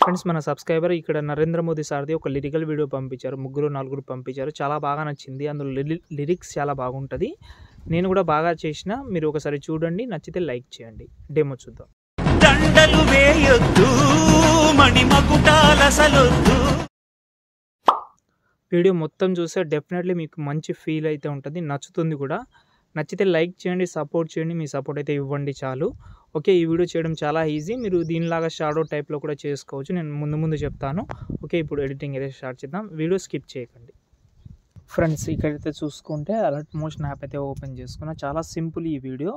Friends మన subscriber ఇక్కడ నరేంద్ర మోదీ సార్ది ఒక లిరికల్ వీడియో పంపించారు. ముగ్గురు నలుగురు పంపించారు. చాలా బాగా నచ్చింది. అందులో లిరిక్స్ చాలా బాగుంటది. నేను కూడా బాగా చేసిన. మీరు ఒకసారి చూడండి, నచ్చితే లైక్ చేయండి. డెమో చూద్దాం. దండలు వేయొద్దు మణిమకుటాలసలొద్దు. వీడియో మొత్తం చూస్తే డెఫినెట్లీ మీకు మంచి ఫీల్ అయితే ఉంటుంది, నచ్చుతుంది కూడా. నచ్చితే లైక్ చేయండి, సపోర్ట్ చేయండి. మీ సపోర్ట్ అయితే ఇవ్వండి చాలు. ఓకే, ఈ వీడియో చేయడం చాలా ఈజీ. మీరు దీనిలాగా షాడో టైప్లో కూడా చేసుకోవచ్చు. నేను ముందు చెప్తాను. ఓకే, ఇప్పుడు ఎడిటింగ్ అయితే స్టార్ట్ చేద్దాం. వీడియో స్కిప్ చేయకండి. ఫ్రెండ్స్ ఇక్కడైతే చూసుకుంటే అలర్ట్ మోషన్ యాప్ అయితే ఓపెన్ చేసుకున్నా. చాలా సింపుల్ ఈ వీడియో.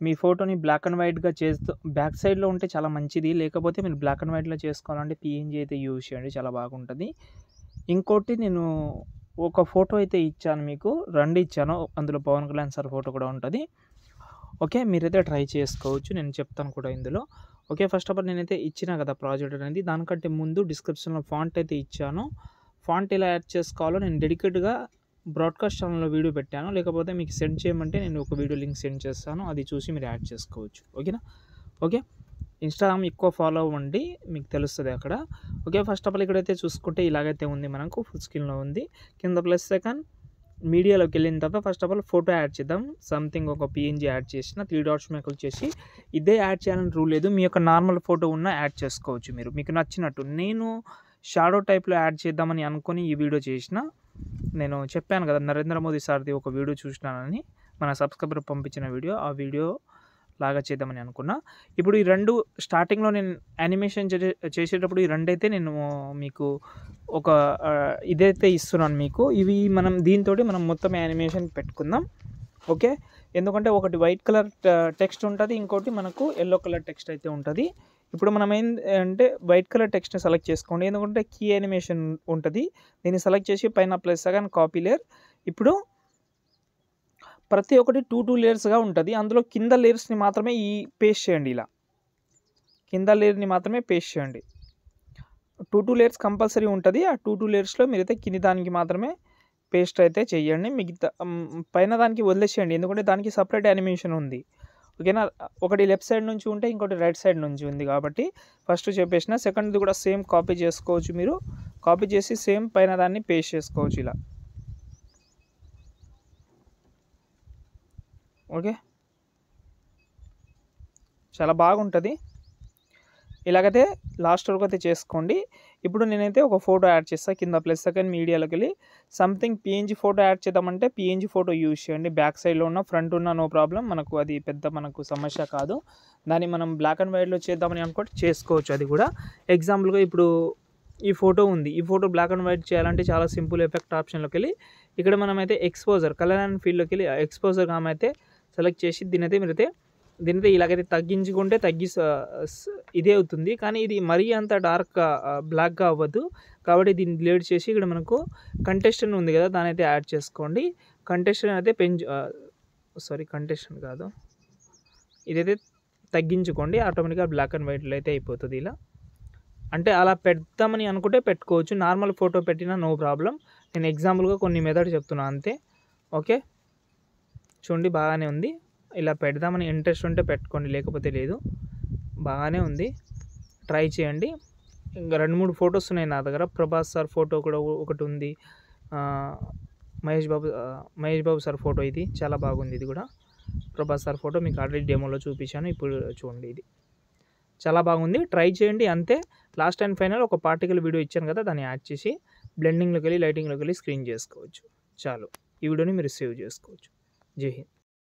మీ ఫోటోని బ్లాక్ అండ్ వైట్గా చేస్తూ బ్యాక్ సైడ్లో ఉంటే చాలా మంచిది. లేకపోతే మీరు బ్లాక్ అండ్ వైట్లో చేసుకోవాలంటే పిఎన్జీ అయితే యూజ్ చేయండి, చాలా బాగుంటుంది. ఇంకోటి నేను ఒక ఫోటో అయితే ఇచ్చాను మీకు, 2 ఇచ్చాను. అందులో పవన్ కళ్యాణ్ సార్ ఫోటో కూడా ఉంటుంది. ఓకే, మీరైతే ట్రై చేసుకోవచ్చు. నేను చెప్తాను కూడా ఇందులో. ఓకే, ఫస్ట్ ఆఫ్ ఆల్ నేనైతే ఇచ్చినా కదా ప్రాజెక్ట్ అనేది. దానికంటే ముందు డిస్క్రిప్షన్లో ఫాంట్ అయితే ఇచ్చాను. ఫాంట్ ఎలా యాడ్ చేసుకోవాలో నేను డెడికేట్గా బ్రాడ్కాస్ట్ ఛానల్లో వీడియో పెట్టాను. లేకపోతే మీకు సెండ్ చేయమంటే నేను ఒక వీడియో లింక్ సెండ్ చేస్తాను, అది చూసి మీరు యాడ్ చేసుకోవచ్చు. ఓకేనా? ఓకే, ఇన్స్టాగ్రామ్ ఎక్కువ ఫాలో అవ్వండి, మీకు తెలుస్తుంది అక్కడ. ఓకే, ఫస్ట్ ఆఫ్ ఆల్ ఇక్కడైతే చూసుకుంటే ఇలాగైతే ఉంది, మనకు ఫుల్ స్క్రీన్లో ఉంది. కింద ప్లస్ సెకండ్ మీడియాలోకి వెళ్ళిన తర్వాత first of all photo add చేద్దాం. సంథింగ్ ఒక పిఎన్జీ యాడ్ చేసిన 3 డాట్స్ మీద క్లిక్ చేసి ఇదే యాడ్ చేయాలని రూల్ లేదు. మీ యొక్క నార్మల్ ఫోటో ఉన్న యాడ్ చేసుకోవచ్చు మీరు, మీకు నచ్చినట్టు. నేను షాడో టైప్లో యాడ్ చేద్దామని అనుకొని ఈ వీడియో చేసిన. నేను చెప్పాను కదా నరేంద్ర మోదీ సార్ది ఒక వీడియో చూసినానని, మన సబ్స్క్రైబర్ పంపించిన వీడియో, ఆ వీడియో లాగా చేద్దామని అనుకున్నా. ఇప్పుడు ఈ 2 స్టార్టింగ్లో నేను యానిమేషన్ చేసేటప్పుడు ఈ 2 అయితే నేను మీకు ఒక ఇదైతే ఇస్తున్నాను మీకు. ఇవి దీంతో మనం మొత్తం యానిమేషన్ పెట్టుకుందాం. ఓకే, ఎందుకంటే ఒకటి వైట్ కలర్ టెక్స్ట్ ఉంటుంది, ఇంకోటి మనకు ఎల్లో కలర్ టెక్స్ట్ అయితే ఉంటుంది. ఇప్పుడు మనం ఏంటంటే వైట్ కలర్ టెక్స్ట్ని సెలెక్ట్ చేసుకోండి, ఎందుకంటే కీ యానిమేషన్ ఉంటుంది. దీన్ని సెలెక్ట్ చేసి పైన ప్లస్ సెకండ్ కాపీ లేయర్. ఇప్పుడు ప్రతి ఒక్కటి 2 లేయర్స్గా ఉంటుంది. అందులో కింద లేయర్స్ని మాత్రమే పేస్ట్ చేయండి. ఇలా కింద లేయర్ని మాత్రమే పేస్ట్ చేయండి. 2 లేయర్స్ కంపల్సరీ ఉంటుంది. ఆ 2 లేయర్స్లో మీరైతే కింది దానికి మాత్రమే పేస్ట్ అయితే చేయండి. మిగతా పైన దానికి వదిలేసేయండి, ఎందుకంటే దానికి సపరేట్ యానిమేషన్ ఉంది. ఓకేనా? ఒకటి లెఫ్ట్ సైడ్ నుంచి ఉంటే ఇంకోటి రైట్ సైడ్ నుంచి ఉంది కాబట్టి ఫస్ట్ చెప్పేసిన. సెకండ్ది కూడా సేమ్ కాపీ చేసుకోవచ్చు. మీరు కాపీ చేసి సేమ్ పైన దాన్ని పేస్ట్ చేసుకోవచ్చు ఇలా. ఓకే, చాలా బాగుంటుంది. ఇలాగైతే లాస్ట్ వరకు అయితే చేసుకోండి. ఇప్పుడు నేనైతే ఒక ఫోటో యాడ్ చేస్తాను. కింద ప్లస్ సెకండ్ మీడియాలోకి వెళ్ళి సంథింగ్ పిఎన్జీ ఫోటో యాడ్ చేద్దామంటే పిఎన్జీ ఫోటో యూజ్ చేయండి. బ్యాక్ సైడ్లో ఉన్న ఫ్రంట్ ఉన్న నో ప్రాబ్లం, మనకు అది పెద్ద మనకు సమస్య కాదు. దాన్ని మనం బ్లాక్ అండ్ వైట్లో చేద్దామని అనుకుంటే చేసుకోవచ్చు. అది కూడా ఎగ్జాంపుల్గా ఇప్పుడు ఈ ఫోటో ఉంది, ఈ ఫోటో బ్లాక్ అండ్ వైట్ చేయాలంటే చాలా సింపుల్. ఎఫెక్ట్ ఆప్షన్లోకి వెళ్ళి ఇక్కడ మనమైతే ఎక్స్పోజర్ కలర్ అండ్ ఫీల్డ్లోకి వెళ్ళి ఎక్స్పోజర్ అయితే సెలెక్ట్ చేసి దీనైతే ఇలాగైతే తగ్గించుకుంటే ఇదే అవుతుంది. కానీ ఇది మరీ అంత డార్క్గా బ్లాక్గా అవ్వదు కాబట్టి దీన్ని డిలీట్ చేసి ఇక్కడ మనకు కంటెస్టెంట్ ఉంది కదా, దాని అయితే యాడ్ చేసుకోండి. కంటెస్టెంట్ అయితే కంటెస్టెంట్ కాదు, ఇదైతే తగ్గించుకోండి. ఆటోమేటిక్గా బ్లాక్ అండ్ వైట్లో అయితే అయిపోతుంది. ఇలా అంటే అలా పెడతామని అనుకుంటే పెట్టుకోవచ్చు. నార్మల్ ఫోటో పెట్టినా నో ప్రాబ్లం. నేను ఎగ్జాంపుల్గా కొన్ని మెథడ్ చెప్తున్నాను అంతే. ఓకే, చూడండి బాగానే ఉంది. ఇలా పెడదామని ఇంట్రెస్ట్ ఉంటే పెట్టుకోండి, లేకపోతే లేదు. బాగానే ఉంది, ట్రై చేయండి. ఇంకా 2-3 ఫొటోస్ ఉన్నాయి నా దగ్గర. ప్రభాస్ సార్ ఫోటో కూడా ఒకటి ఉంది, మహేష్ బాబు సార్ ఫోటో. ఇది చాలా బాగుంది. ఇది కూడా ప్రభాస్ సార్ ఫోటో మీకు ఆల్రెడీ డెమోలో చూపించాను. ఇప్పుడు చూడండి, ఇది చాలా బాగుంది. ట్రై చేయండి అంతే. లాస్ట్ అండ్ ఫైనల్ ఒక పార్టికల్ వీడియో ఇచ్చాను కదా, దాన్ని యాడ్ చేసి బ్లెండింగ్లోకి వెళ్ళి లైటింగ్లోకి వెళ్ళి స్క్రీన్ చేసుకోవచ్చు. చాలు, ఈ వీడియోని మీరు సేవ్ చేసుకోవచ్చు. జై హింద్.